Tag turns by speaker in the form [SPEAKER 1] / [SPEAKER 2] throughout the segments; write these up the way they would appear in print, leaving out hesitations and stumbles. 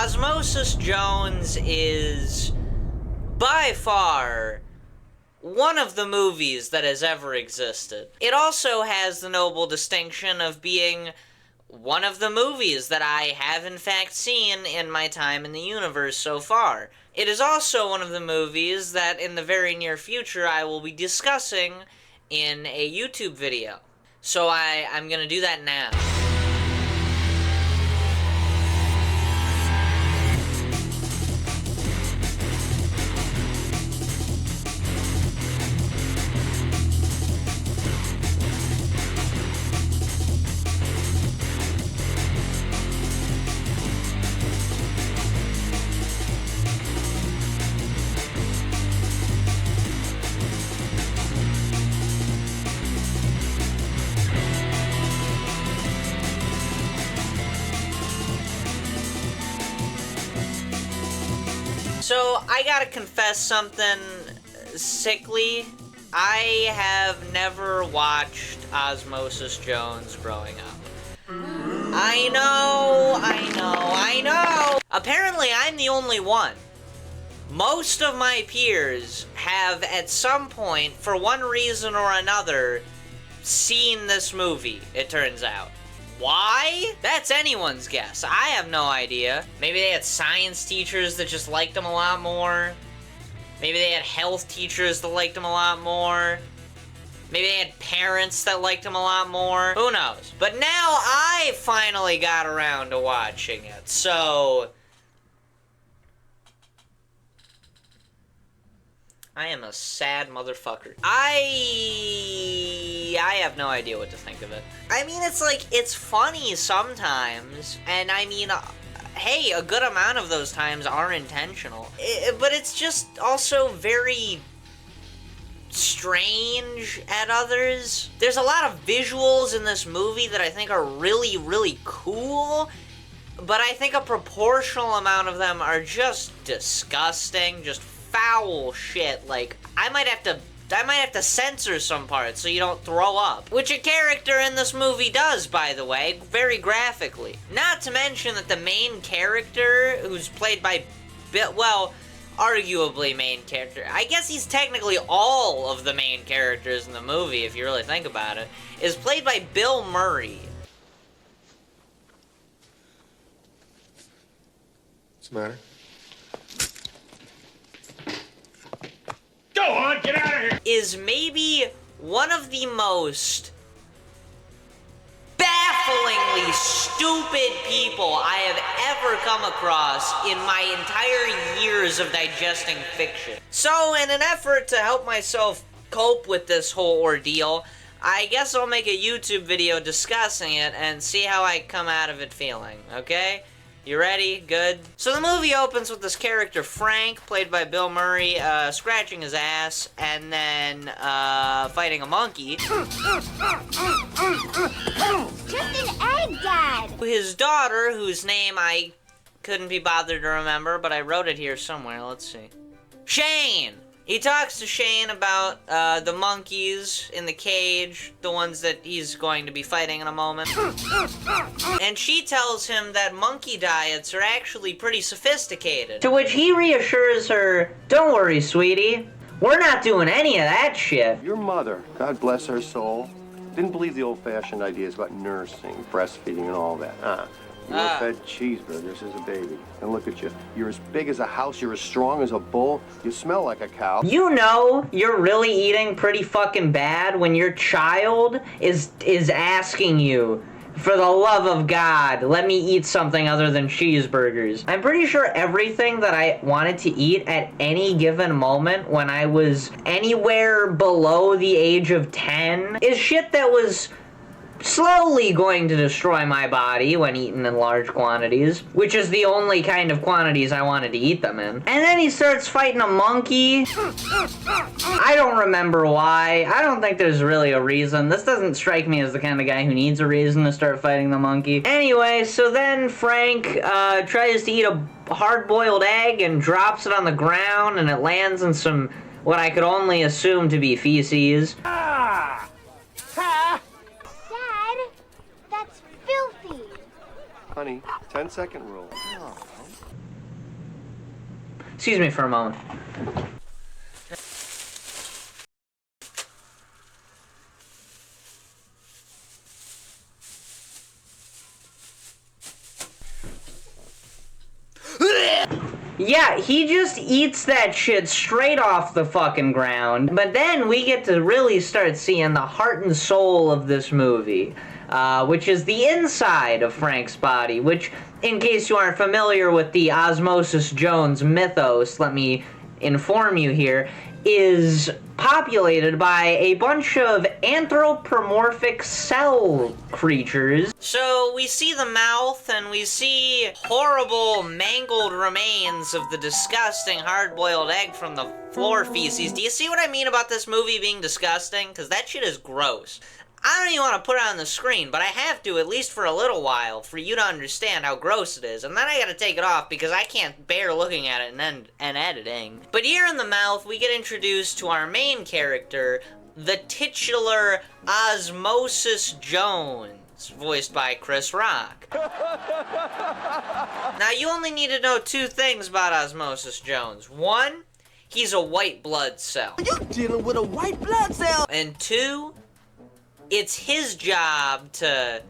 [SPEAKER 1] Osmosis Jones is, by far, one of the movies that has ever existed. It also has the noble distinction of being one of the movies that I have in fact seen in my time in the universe so far. It is also one of the movies that in the very near future I will be discussing in a YouTube video. So I'm gonna do that now. So, I gotta confess something sickly. I have never watched Osmosis Jones growing up. I know! Apparently, I'm the only one. Most of my peers have, at some point, for one reason or another, seen this movie, it turns out. Why? That's anyone's guess. I have no idea. Maybe they had science teachers that just liked them a lot more. Maybe they had health teachers that liked them a lot more. Maybe they had parents that liked them a lot more. Who knows? But now I finally got around to watching it, so I am a sad motherfucker. I have no idea what to think of it. I mean, it's funny sometimes, and I mean, hey, a good amount of those times are intentional. But it's just also very strange at others. There's a lot of visuals in this movie that I think are really, really cool, but I think a proportional amount of them are just disgusting, just foul shit. Like, I might have to censor some parts so you don't throw up. Which a character in this movie does, by the way, very graphically. Not to mention that the main character, who's played by arguably main character. I guess he's technically all of the main characters in the movie, if you really think about it, is played by Bill Murray.
[SPEAKER 2] What's the matter?
[SPEAKER 3] Go on, get out of here!
[SPEAKER 1] Is maybe one of the most bafflingly stupid people I have ever come across in my entire years of digesting fiction. So, in an effort to help myself cope with this whole ordeal, I guess I'll make a YouTube video discussing it and see how I come out of it feeling, okay? You ready? Good? So the movie opens with this character, Frank, played by Bill Murray, scratching his ass, and then, fighting a monkey.
[SPEAKER 4] Just an egg, Dad!
[SPEAKER 1] His daughter, whose name I couldn't be bothered to remember, but I wrote it here somewhere, let's see. Shane! He talks to Shane about, the monkeys in the cage, the ones that he's going to be fighting in a moment. And she tells him that monkey diets are actually pretty sophisticated. To which he reassures her, "Don't worry, sweetie. We're not doing any of that shit."
[SPEAKER 2] Your mother, God bless her soul, didn't believe the old-fashioned ideas about nursing, breastfeeding, and all that, huh? You were fed cheeseburgers as a baby. And look at you. You're as big as a house, you're as strong as a bull, you smell like a cow.
[SPEAKER 1] You know you're really eating pretty fucking bad when your child is asking you, "For the love of God, let me eat something other than cheeseburgers." I'm pretty sure everything that I wanted to eat at any given moment when I was anywhere below the age of 10 is shit that was slowly going to destroy my body when eaten in large quantities, which is the only kind of quantities I wanted to eat them in. And then he starts fighting a monkey. I don't remember why. I don't think there's really a reason. This doesn't strike me as the kind of guy who needs a reason to start fighting the monkey. Anyway, so then Frank tries to eat a hard-boiled egg and drops it on the ground, and it lands in some, what I could only assume to be feces.
[SPEAKER 4] Dad, that's filthy.
[SPEAKER 2] Honey, 10-second rule.
[SPEAKER 1] Excuse me for a moment. Yeah, he just eats that shit straight off the fucking ground. But then we get to really start seeing the heart and soul of this movie, which is the inside of Frank's body, which, in case you aren't familiar with the Osmosis Jones mythos, let me inform you here, is populated by a bunch of anthropomorphic cell creatures. So we see the mouth and we see horrible mangled remains of the disgusting hard-boiled egg from the floor feces. Do you see what I mean about this movie being disgusting? Because that shit is gross. I don't even want to put it on the screen, but I have to, at least for a little while, for you to understand how gross it is. And then I gotta take it off because I can't bear looking at it and editing. But here in the mouth, we get introduced to our main character, the titular Osmosis Jones, voiced by Chris Rock. Now, you only need to know two things about Osmosis Jones. One, he's a white blood cell.
[SPEAKER 5] You're dealing with a white blood cell!
[SPEAKER 1] And two, it's his job to...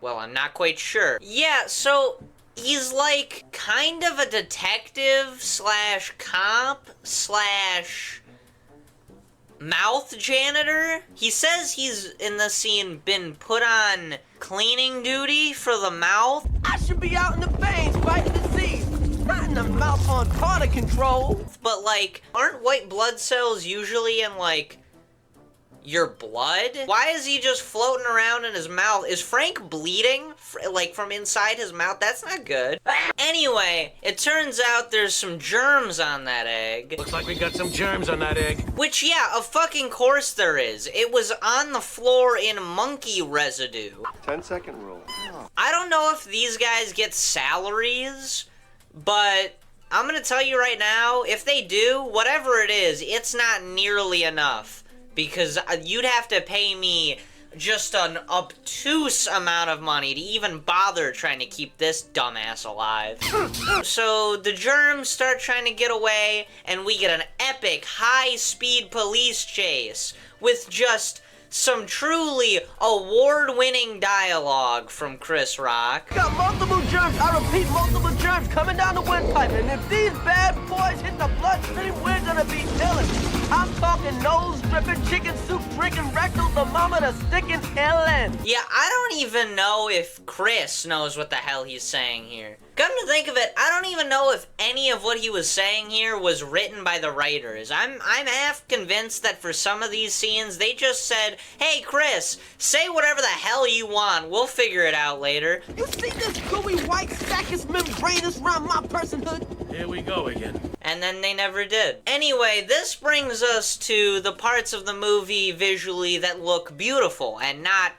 [SPEAKER 1] Well, I'm not quite sure. Yeah, so he's like kind of a detective slash cop slash mouth janitor. He says he's, in the scene, been put on cleaning duty for the mouth.
[SPEAKER 5] I should be out in the veins fighting disease, not in the mouth on Carter control.
[SPEAKER 1] But, like, aren't white blood cells usually in, like, your blood? Why is he just floating around in his mouth? Is Frank bleeding, like, from inside his mouth? That's not good. Anyway, it turns out there's some germs on that egg.
[SPEAKER 3] Looks like we got some germs on that egg.
[SPEAKER 1] Which, yeah, of fucking course there is. It was on the floor in monkey residue.
[SPEAKER 2] 10-second rule.
[SPEAKER 1] I don't know if these guys get salaries, but I'm gonna tell you right now, if they do, whatever it is, it's not nearly enough. Because you'd have to pay me just an obtuse amount of money to even bother trying to keep this dumbass alive. So the germs start trying to get away, and we get an epic high-speed police chase with just some truly award-winning dialogue from Chris Rock.
[SPEAKER 5] Got multiple germs, I repeat, multiple germs coming down the windpipe. And if these bad boys hit the bloodstream, we're gonna be chilling. I'm talking nose dripping, chicken soup drinking, rectal thermometer sticking, Ellen.
[SPEAKER 1] Yeah, I don't even know if Chris knows what the hell he's saying here. Come to think of it, I don't even know if any of what he was saying here was written by the writers. I'm half convinced that for some of these scenes, they just said, hey, Chris, say whatever the hell you want. We'll figure it out later.
[SPEAKER 5] You see this gooey white sack is membranous around my personhood?
[SPEAKER 3] Here we go again.
[SPEAKER 1] And then they never did. Anyway, this brings us to the parts of the movie visually that look beautiful and not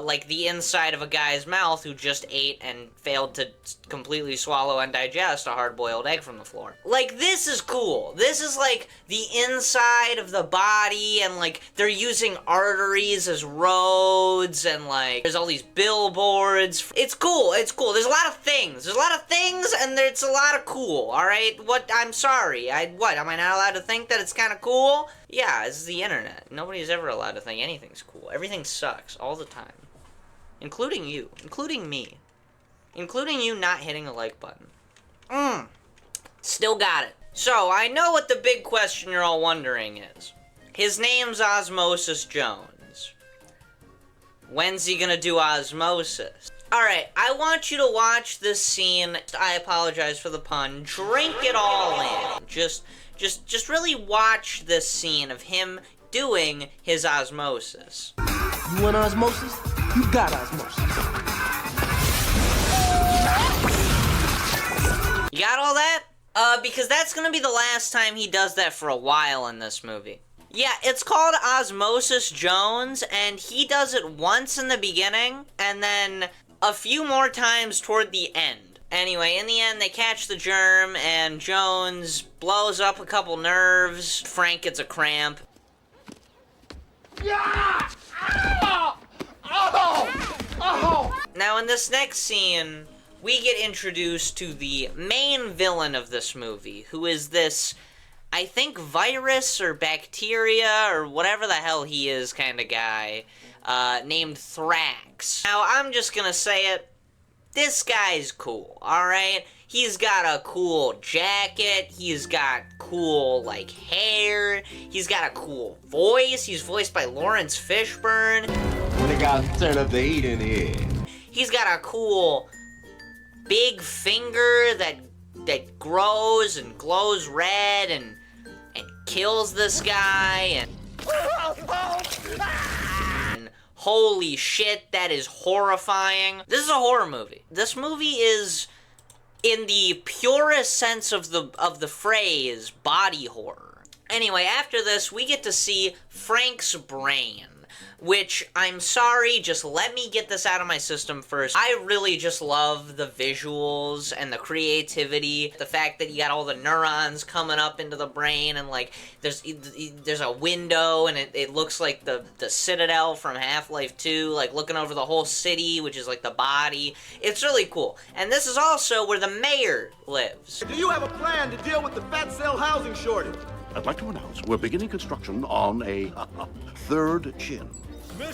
[SPEAKER 1] like the inside of a guy's mouth who just ate and failed to completely swallow and digest a hard-boiled egg from the floor. Like, this is cool. This is like the inside of the body, and like they're using arteries as roads, and like there's all these billboards. It's cool. It's cool. There's a lot of things. There's a lot of things, and it's a lot of cool. All right. What? I'm sorry. What? Am I not allowed to think that it's kind of cool? Yeah, it's the internet. Nobody's ever allowed to think anything's cool. Everything sucks all the time. Including you. Including me. Including you not hitting the like button. Still got it. So, I know what the big question you're all wondering is. His name's Osmosis Jones. When's he gonna do osmosis? Alright, I want you to watch this scene. I apologize for the pun. Drink it all in. Just really watch this scene of him doing his osmosis.
[SPEAKER 5] You want osmosis? You got osmosis.
[SPEAKER 1] You got all that? Because that's gonna be the last time he does that for a while in this movie. Yeah, it's called Osmosis Jones, and he does it once in the beginning, and then a few more times toward the end. Anyway, in the end, they catch the germ, and Jones blows up a couple nerves. Frank gets a cramp.
[SPEAKER 3] Yeah! Oh! Oh! Oh!
[SPEAKER 1] Now, in this next scene, we get introduced to the main villain of this movie, who is this, I think, virus or bacteria or whatever the hell he is kind of guy, named Thrax. Now, I'm just gonna say it, this guy's cool, alright? He's got a cool jacket, he's got cool, like, hair, he's got a cool voice, he's voiced by Lawrence Fishburne.
[SPEAKER 6] They gotta turn up the heat in here.
[SPEAKER 1] He's got a cool big finger that grows and glows red and kills this guy and holy shit, that is horrifying. This is a horror movie. This movie is, in the purest sense of the phrase, body horror. Anyway, after this, we get to see Frank's brain, which, I'm sorry, just let me get this out of my system first. I really just love the visuals and the creativity, the fact that you got all the neurons coming up into the brain, and, like, there's a window, and it looks like the Citadel from Half-Life 2, like, looking over the whole city, which is, like, the body. It's really cool. And this is also where the mayor lives.
[SPEAKER 7] Do you have a plan to deal with the fat cell housing shortage?
[SPEAKER 8] I'd like to announce we're beginning construction on a third chin.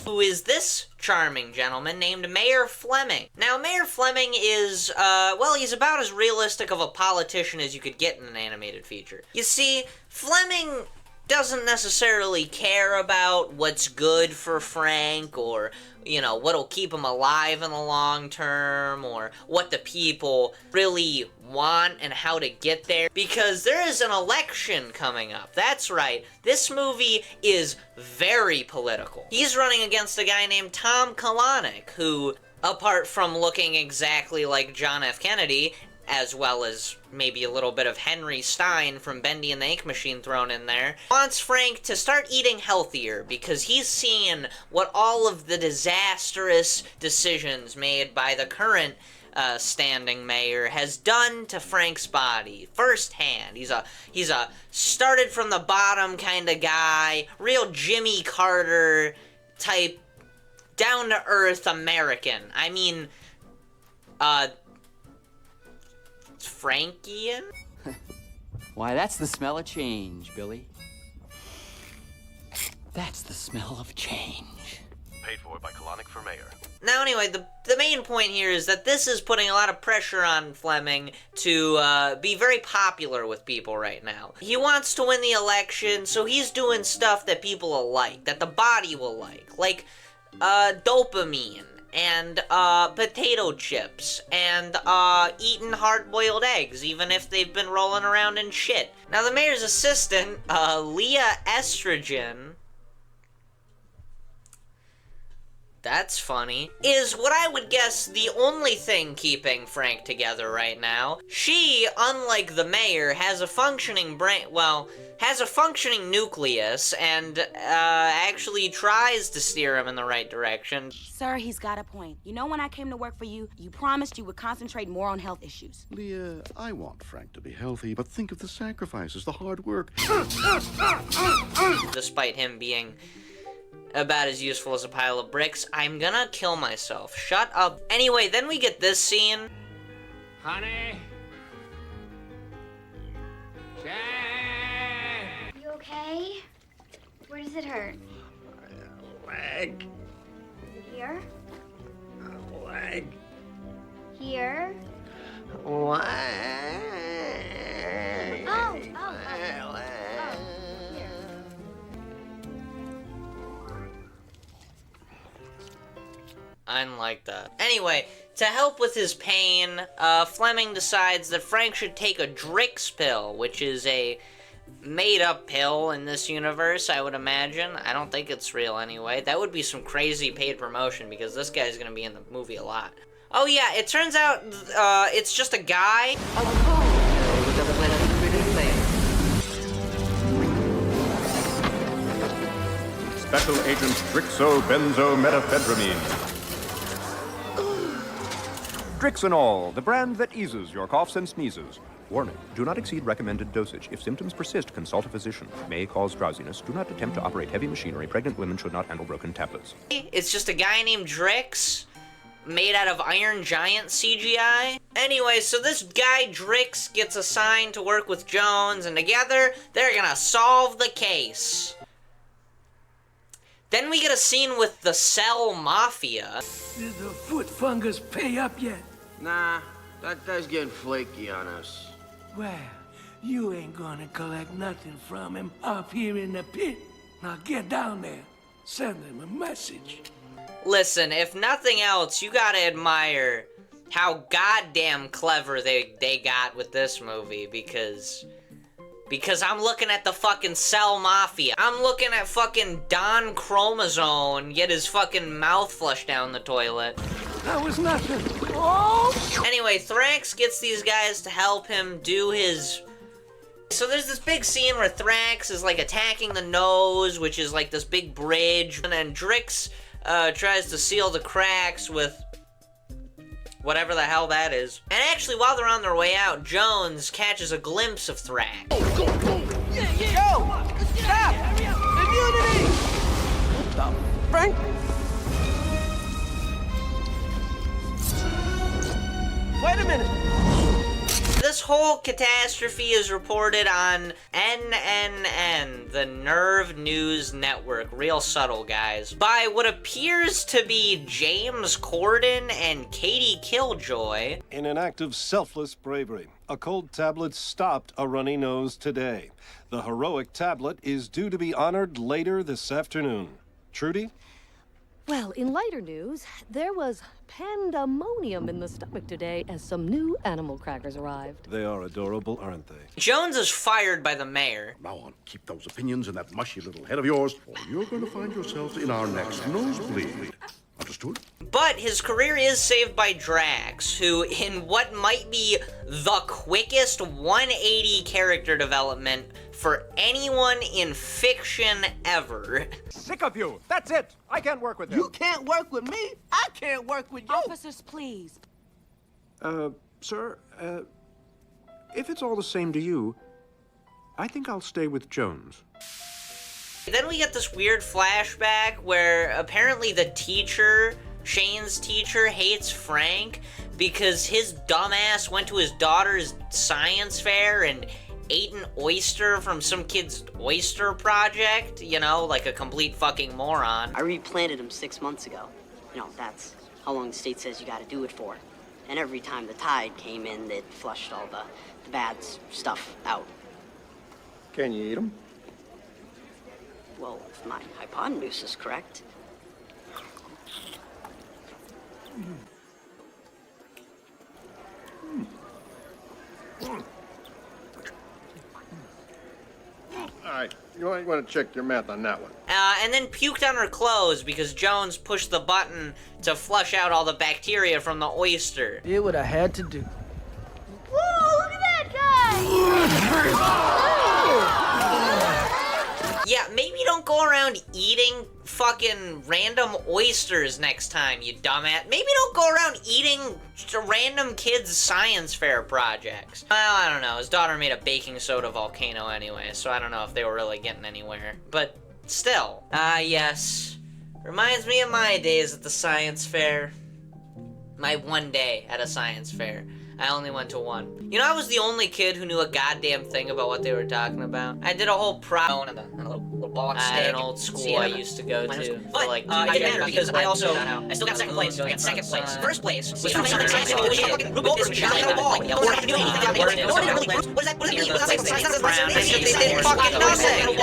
[SPEAKER 1] Who is this charming gentleman named Mayor Fleming. Now, Mayor Fleming is, well, he's about as realistic of a politician as you could get in an animated feature. You see, Fleming doesn't necessarily care about what's good for Frank, or, you know, what'll keep him alive in the long term, or what the people really want and how to get there, because there is an election coming up. That's right, this movie is very political. He's running against a guy named Tom Kalanick, who, apart from looking exactly like John F. Kennedy, as well as maybe a little bit of Henry Stein from Bendy and the Ink Machine thrown in there, wants Frank to start eating healthier because he's seeing what all of the disastrous decisions made by the current standing mayor has done to Frank's body firsthand. He's a started from the bottom kind of guy, real Jimmy Carter type, down-to-earth American. I mean, Frankian?
[SPEAKER 9] Why, that's the smell of change, Billy. That's the smell of change.
[SPEAKER 3] Paid for by Kalanick for mayor.
[SPEAKER 1] Now, anyway, the main point here is that this is putting a lot of pressure on Fleming to be very popular with people right now. He wants to win the election, so he's doing stuff that people will like, that the body will like dopamine, and potato chips, and eating hard-boiled eggs, even if they've been rolling around in shit. Now, the mayor's assistant, Leah Estrogen, that's funny, is what I would guess the only thing keeping Frank together right now. She, unlike the mayor, has a functioning brain, well, has a functioning nucleus, and actually tries to steer him in the right direction.
[SPEAKER 10] Sir, he's got a point. You know, when I came to work for you, you promised you would concentrate more on health issues.
[SPEAKER 8] Leah, I want Frank to be healthy, but think of the sacrifices, the hard work.
[SPEAKER 1] Despite him being about as useful as a pile of bricks, I'm gonna kill myself. Shut up. Anyway, then we get this scene.
[SPEAKER 3] Honey? Jane?
[SPEAKER 4] You okay? Where does it hurt?
[SPEAKER 3] Leg.
[SPEAKER 4] Here?
[SPEAKER 3] Leg.
[SPEAKER 4] Here?
[SPEAKER 2] What?
[SPEAKER 4] Oh, here.
[SPEAKER 1] I didn't like that. Anyway, to help with his pain, Fleming decides that Frank should take a Drix pill, which is a made-up pill in this universe, I would imagine. I don't think it's real anyway. That would be some crazy paid promotion, because this guy's gonna be in the movie a lot. Oh yeah, it turns out, it's just a guy.
[SPEAKER 11] Special Agent Drixobenzomethamphetamine. Drixinol, the brand that eases your coughs and sneezes. Warning, do not exceed recommended dosage. If symptoms persist, consult a physician. May cause drowsiness. Do not attempt to operate heavy machinery. Pregnant women should not handle broken tablets.
[SPEAKER 1] It's just a guy named Drix. made out of Iron Giant CGI. Anyway, so this guy Drix gets assigned to work with Jones, and together they're gonna solve the case. Then we get a scene with the Cell Mafia.
[SPEAKER 5] Did the foot fungus pay up yet?
[SPEAKER 3] Nah, that guy's getting flaky on us.
[SPEAKER 5] Well, you ain't gonna collect nothing from him up here in the pit. Now get down there. Send him a message.
[SPEAKER 1] Listen, if nothing else, you gotta admire how goddamn clever they got with this movie, because I'm looking at the fucking Cell Mafia. I'm looking at fucking Don Chromosome get his fucking mouth flushed down the toilet.
[SPEAKER 5] That was nothing. Oh!
[SPEAKER 1] Anyway, Thrax gets these guys to help him do his... So there's this big scene where Thrax is like attacking the nose, which is like this big bridge, and then Drix tries to seal the cracks with whatever the hell that is. And actually, while they're on their way out, Jones catches a glimpse of Thrax.
[SPEAKER 5] Yo! Stop! Immunity! What the Frank? Wait a minute!
[SPEAKER 1] This whole catastrophe is reported on NNN, the Nerve News Network. Real subtle, guys. By what appears to be James Corden and Katie Killjoy.
[SPEAKER 12] In an act of selfless bravery, a cold tablet stopped a runny nose today. The heroic tablet is due to be honored later this afternoon. Trudy?
[SPEAKER 13] Well, in lighter news, there was pandemonium in the stomach today as some new animal crackers arrived.
[SPEAKER 12] They are adorable, aren't they?
[SPEAKER 1] Jones is fired by the mayor.
[SPEAKER 8] Now on, keep those opinions in that mushy little head of yours, or you're going to find yourself in our next nosebleed. Understood?
[SPEAKER 1] But his career is saved by Drax, who, in what might be the quickest 180 character development for anyone in fiction ever.
[SPEAKER 11] Sick of you. That's it. I can't work with
[SPEAKER 5] You can't work with me. I can't work with you.
[SPEAKER 10] Officers, please.
[SPEAKER 11] Sir, if it's all the same to you, I think I'll stay with Jones.
[SPEAKER 1] Then we get this weird flashback where apparently the teacher, Shane's teacher, hates Frank because his dumbass went to his daughter's science fair and ate an oyster from some kid's oyster project, you know, like a complete fucking moron.
[SPEAKER 14] I replanted them 6 months ago. You know, that's how long the state says you gotta do it for. And every time the tide came in, it flushed all the bad stuff out.
[SPEAKER 2] Can you eat them?
[SPEAKER 14] Well, if my hypotenuse is correct.
[SPEAKER 2] All right, you might want to check your math on that one.
[SPEAKER 1] And then puked on her clothes because Jones pushed the button to flush out all the bacteria from the oyster.
[SPEAKER 5] Did what I had to do.
[SPEAKER 4] Whoa, look at that guy!
[SPEAKER 1] Yeah, maybe don't go around eating fucking random oysters next time, you dumbass. Maybe don't go around eating random kids' science fair projects. Well, I don't know. His daughter made a baking soda volcano anyway, so I don't know if they were really getting anywhere. But still. Yes. Reminds me of my days at the science fair. My one day at a science fair. I only went to one. You know, I was the only kid who knew a goddamn thing about what they were talking about. I did a whole and a little ball at an old school I used to go to.
[SPEAKER 14] But
[SPEAKER 1] like,
[SPEAKER 14] it didn't matter because I also, I still got second place. I got second place. First place was from Southern Science School. Rube Goldberg shot a ball. No one could do anything. What does that mean?
[SPEAKER 1] They did fucking nothing.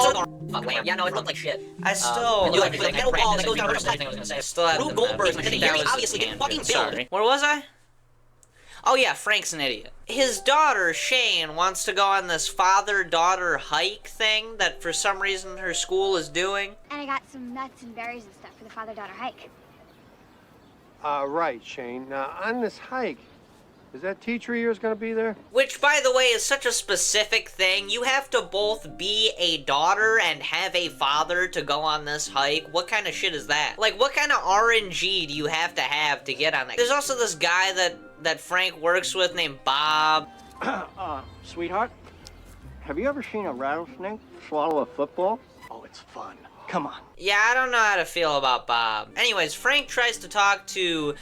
[SPEAKER 14] Fuck, yeah, no, it looked like shit.
[SPEAKER 1] I still...
[SPEAKER 14] You like the metal ball that goes down her side.
[SPEAKER 1] I still have
[SPEAKER 14] Rube Goldberg's machine. He obviously didn't fucking build.
[SPEAKER 1] Where was I? Oh yeah, Frank's an idiot. His daughter, Shane, wants to go on this father-daughter hike thing that for some reason her school is doing.
[SPEAKER 4] And I got some nuts and berries and stuff for the father-daughter hike.
[SPEAKER 2] Right, Shane. Now, on this hike, is that teacher of yours going to be there?
[SPEAKER 1] Which, by the way, is such a specific thing. You have to both be a daughter and have a father to go on this hike. What kind of shit is that? Like, what kind of RNG do you have to get on that? There's also this guy that Frank works with named Bob.
[SPEAKER 15] Sweetheart, have you ever seen a rattlesnake swallow a football? Oh, it's fun.
[SPEAKER 5] Come on.
[SPEAKER 1] Yeah, I don't know how to feel about Bob. Anyways, Frank tries to talk to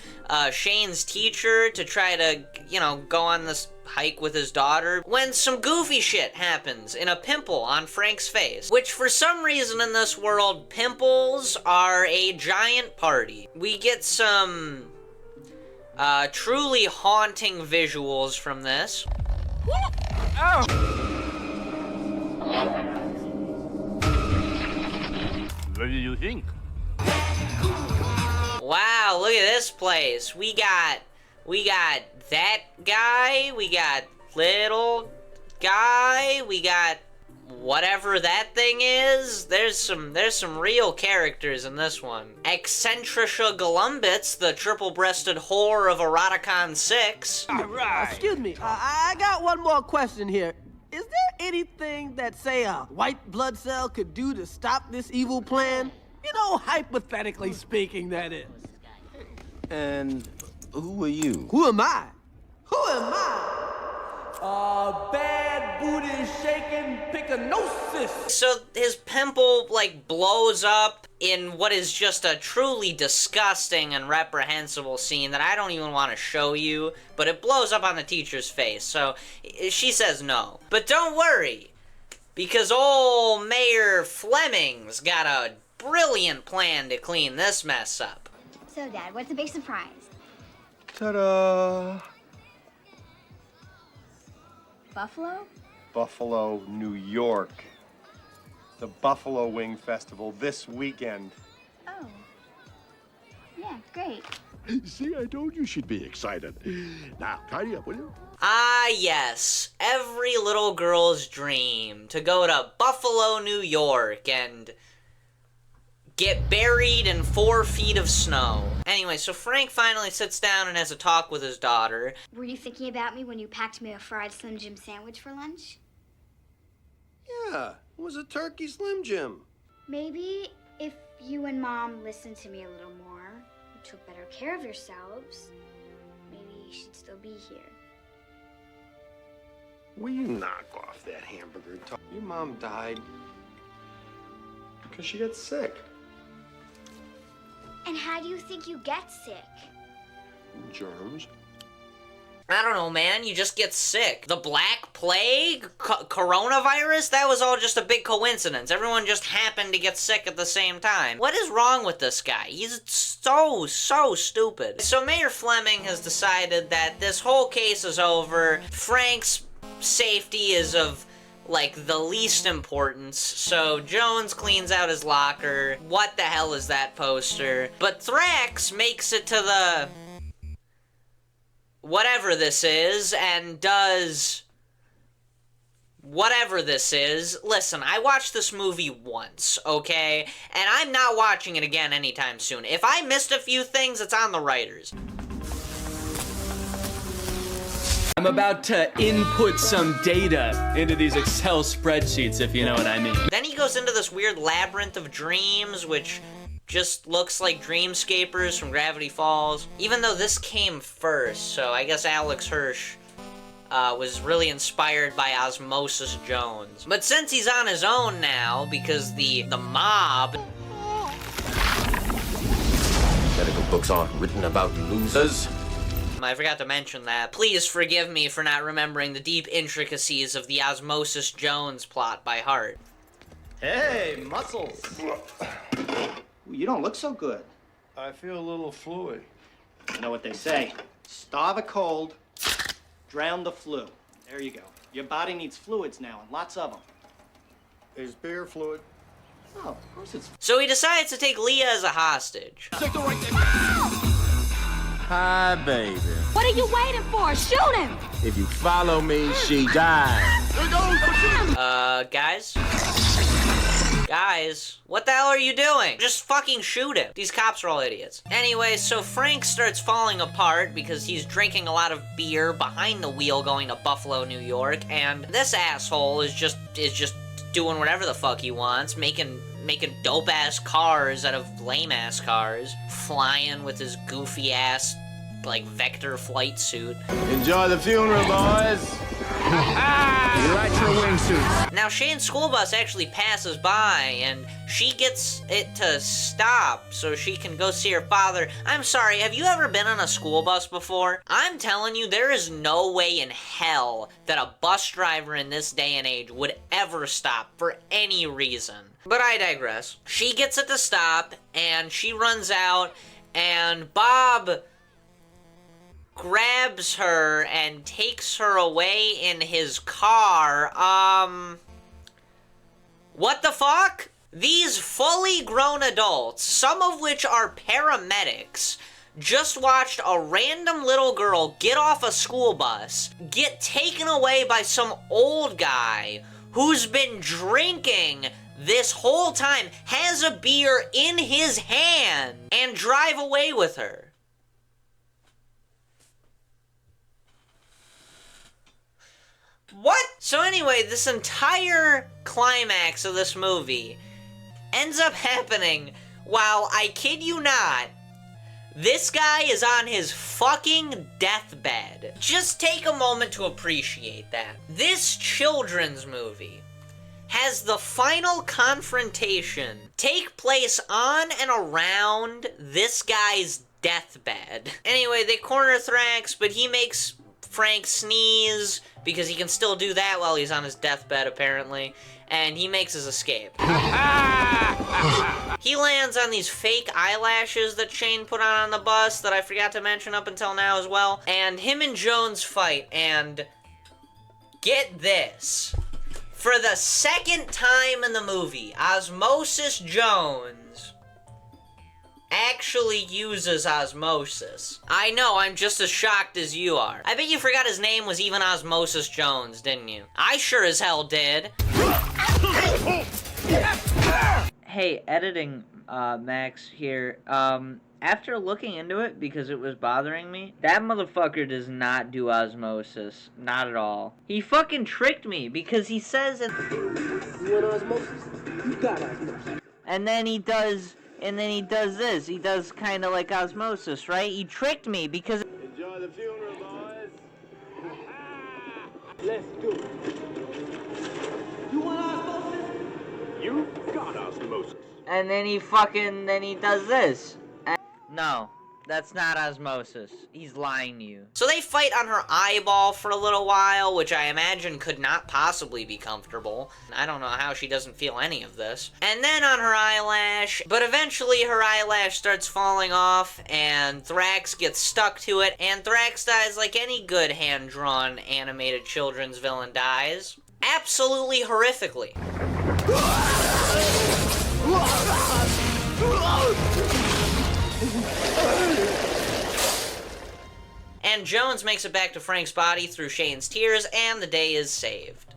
[SPEAKER 1] Shane's teacher to try to, you know, go on this hike with his daughter when some goofy shit happens in a pimple on Frank's face, which for some reason in this world, pimples are a giant party. We get some truly haunting visuals from this.
[SPEAKER 15] What do you think?
[SPEAKER 1] Wow, look at this place. We got that guy, we got little guy, we got whatever that thing is. There's some real characters in this one. Eccentricia Golumbits, the triple-breasted whore of Eroticon 6.
[SPEAKER 5] Alright. Excuse me, I got one more question here. Is there anything that, say, a white blood cell could do to stop this evil plan? You know, hypothetically speaking, that is.
[SPEAKER 6] And who are you?
[SPEAKER 5] Who am I? Who am I? Bad booty shaking picanosis.
[SPEAKER 1] So his pimple, like, blows up in what is just a truly disgusting and reprehensible scene that I don't even want to show you, but it blows up on the teacher's face, so she says no. But don't worry, because old Mayor Fleming's got a brilliant plan to clean this mess up.
[SPEAKER 4] So, Dad, what's the big surprise?
[SPEAKER 2] Ta-da!
[SPEAKER 4] Buffalo?
[SPEAKER 2] Buffalo, New York. The Buffalo Wing Festival this weekend.
[SPEAKER 4] Oh. Yeah, great.
[SPEAKER 8] See, I told you she'd be excited. Now, tidy up, will you?
[SPEAKER 1] Ah, yes. Every little girl's dream to go to Buffalo, New York and get buried in 4 feet of snow. Anyway, so Frank finally sits down and has a talk with his daughter.
[SPEAKER 4] Were you thinking about me when you packed me a fried Slim Jim sandwich for lunch?
[SPEAKER 2] Yeah, it was a turkey Slim Jim.
[SPEAKER 4] Maybe if you and Mom listened to me a little more, you took better care of yourselves, maybe she'd still be here.
[SPEAKER 2] Will you knock off that hamburger talk? Your mom died because she got sick.
[SPEAKER 4] And how do you think you get sick?
[SPEAKER 2] Germs.
[SPEAKER 1] I don't know, man. You just get sick. The Black Plague? Coronavirus? That was all just a big coincidence. Everyone just happened to get sick at the same time. What is wrong with this guy? He's so stupid. So Mayor Fleming has decided that this whole case is over. Frank's safety is of, like, the least importance. So Jones cleans out his locker. What the hell is that poster? But Thrax makes it to the whatever this is, and does whatever this is. Listen, I watched this movie once, okay? And I'm not watching it again anytime soon. If I missed a few things, it's on the writers.
[SPEAKER 9] I'm about to input some data into these Excel spreadsheets, if you know what I mean.
[SPEAKER 1] Then he goes into this weird labyrinth of dreams, which just looks like Dreamscapers from Gravity Falls. Even though this came first, so I guess Alex Hirsch was really inspired by Osmosis Jones. But since he's on his own now, because the mob...
[SPEAKER 6] Medical books aren't written about losers.
[SPEAKER 1] I forgot to mention that. Please forgive me for not remembering the deep intricacies of the Osmosis Jones plot by heart.
[SPEAKER 7] Hey, Muscles. You don't look so good.
[SPEAKER 2] I feel a little fluid.
[SPEAKER 7] You know what they say. Starve a cold, drown the flu. There you go. Your body needs fluids now, and lots of them.
[SPEAKER 2] Is beer fluid?
[SPEAKER 7] Oh, of course it's...
[SPEAKER 1] So he decides to take Leah as a hostage.
[SPEAKER 6] Hi, baby.
[SPEAKER 10] What are you waiting for? Shoot him!
[SPEAKER 6] If you follow me, she dies.
[SPEAKER 1] Guys? Guys, what the hell are you doing? Just fucking shoot him. These cops are all idiots. Anyway, so Frank starts falling apart because he's drinking a lot of beer behind the wheel going to Buffalo, New York, and this asshole is just doing whatever the fuck he wants, making dope-ass cars out of lame-ass cars, flying with his goofy-ass like vector flight suit.
[SPEAKER 3] Enjoy the funeral, boys.
[SPEAKER 1] Relax your wingsuits. Now Shane's school bus actually passes by and she gets it to stop so she can go see her father. I'm sorry, have you ever been on a school bus before? I'm telling you, there is no way in hell that a bus driver in this day and age would ever stop for any reason. But I digress. She gets it to stop and she runs out and Bob grabs her and takes her away in his car. What the fuck? These fully grown adults, some of which are paramedics, just watched a random little girl get off a school bus, get taken away by some old guy who's been drinking this whole time, has a beer in his hand, and drive away with her. What? So anyway, this entire climax of this movie ends up happening while, I kid you not, this guy is on his fucking deathbed. Just take a moment to appreciate that. This children's movie has the final confrontation take place on and around this guy's deathbed. Anyway, they corner Thrax, but he makes Frank sneeze, because he can still do that while he's on his deathbed, apparently, and he makes his escape. He lands on these fake eyelashes that Shane put on the bus that I forgot to mention up until now as well, and him and Jones fight, and get this. For the second time in the movie, Osmosis Jones actually uses osmosis. I know, I'm just as shocked as you are. I bet you forgot his name was even Osmosis Jones, didn't you? I sure as hell did. Hey, editing, Max here. After looking into it, because it was bothering me, that motherfucker does not do osmosis. Not at all. He fucking tricked me, because he says it. You want osmosis? You got osmosis. And then he does this. He does kind of like osmosis, right? He tricked me because...
[SPEAKER 3] Enjoy the funeral, boys. Let's do it. You want osmosis?
[SPEAKER 8] You got osmosis.
[SPEAKER 1] And then he does this. No, that's not osmosis. He's lying to you. So they fight on her eyeball for a little while, which I imagine could not possibly be comfortable. I don't know how she doesn't feel any of this. And then on her eyelash, but eventually her eyelash starts falling off, and Thrax gets stuck to it, and Thrax dies like any good hand-drawn animated children's villain dies. Absolutely horrifically. And Jones makes it back to Frank's body through Shane's tears, and the day is saved.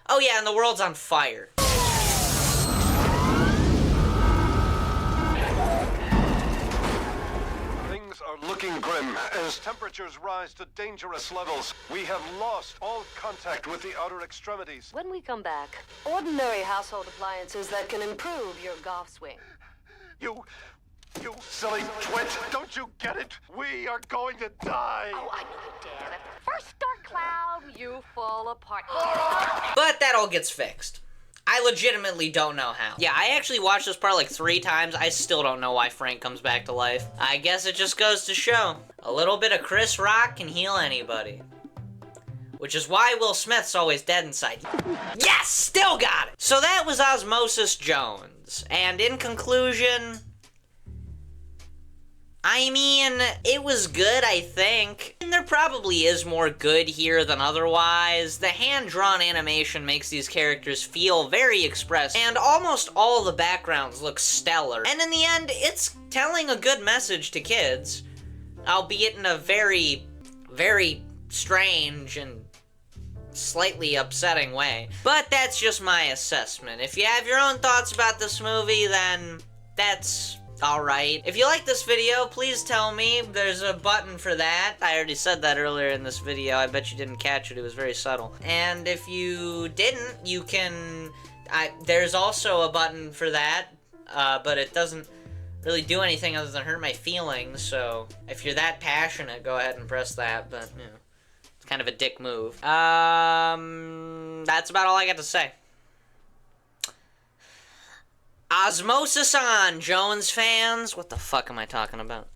[SPEAKER 1] Oh yeah, and the world's on fire.
[SPEAKER 12] Things are looking grim as temperatures rise to dangerous levels. We have lost all contact with the outer extremities.
[SPEAKER 13] When we come back, ordinary household appliances that can improve your golf swing.
[SPEAKER 12] You silly twit! Don't you get it? We are going to die!
[SPEAKER 13] Oh, I know, damn it. First dark cloud, you fall apart.
[SPEAKER 1] But that all gets fixed. I legitimately don't know how. Yeah, I actually watched this part like 3 times. I still don't know why Frank comes back to life. I guess it just goes to show. A little bit of Chris Rock can heal anybody. Which is why Will Smith's always dead inside. Yes! Still got it! So that was Osmosis Jones. And in conclusion... I mean, it was good, I think. And there probably is more good here than otherwise. The hand-drawn animation makes these characters feel very expressive, and almost all the backgrounds look stellar. And in the end, it's telling a good message to kids, albeit in a very, very strange and slightly upsetting way. But that's just my assessment. If you have your own thoughts about this movie, then that's... alright. If you like this video, please tell me. There's a button for that. I already said that earlier in this video. I bet you didn't catch it. It was very subtle. And if you didn't, you can... there's also a button for that, but it doesn't... really do anything other than hurt my feelings, so if you're that passionate, go ahead and press that, but, you know, it's kind of a dick move. That's about all I got to say. Osmosis on, Jones fans. What the fuck am I talking about?